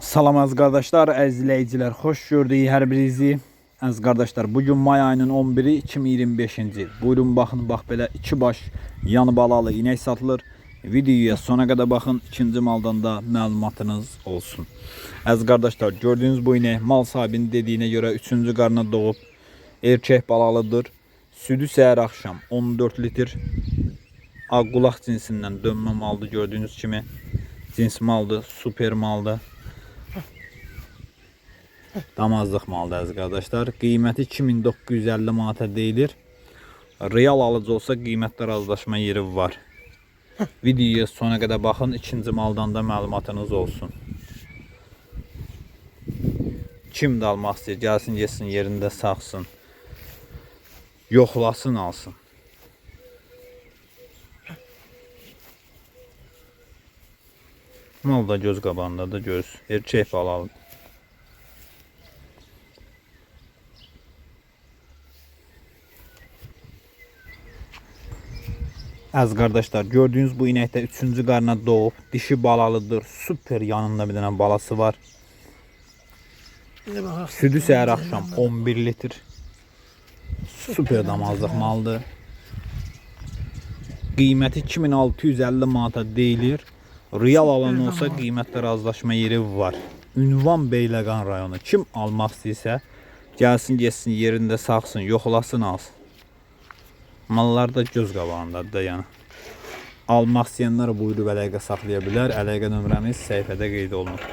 Salam əziz qardaşlar, əziz izləyicilər, xoş gördük hər birinizi. Əziz qardaşlar, bugün may ayının 11-i 2025-ci il. Buyurun baxın, bax belə 2 baş yanı balalı inək satılır. Videoya sona qədər baxın, ikinci maldan da məlumatınız olsun. Əziz qardaşlar, gördüyünüz bu inək mal sahibinin dediyinə görə 3-cü qarına doğub erkək balalıdır. Südü səhər axşam 14 litr. Ağqulaq cinsindən dönmə maldır, gördüyünüz kimi. Cins maldır, super maldır. Damazlıq maldır əziz qardaşlar. Qiyməti 2950 manata deyilir. Real alıcı olsa qiymətdə razılaşma yeri var. Videoya sona qədər baxın, ikinci maldan da məlumatınız olsun. Kim də almaq istəyir, gəlsin, yesin, yerində saxsın. Yoxlasın, alsın. Mal da göz qabağında da göz. Erkək balalıdır. Əziz qardaşlar, gördüyünüz bu inəkdə 3-cü qarına doğub, dişi balalıdır, super yanında bir dənə balası var. Südü səhər axşam 11 litr. Super damazlıq maldır. Qiyməti 2650 manata deyilir. Real alan olsa qiymətdə razılaşma yeri var. Ünvan Beyləqan rayonu. Kim almaq istəyirsə, gəlsin, geçsin, yerində saxsın, yoxlasın, alsın. Mallar da göz qabağındadır da yəni. Almaq istəyənlər buyurub əlaqə saxlaya bilər. Əlaqə nömrəmiz səhifədə qeyd olunur.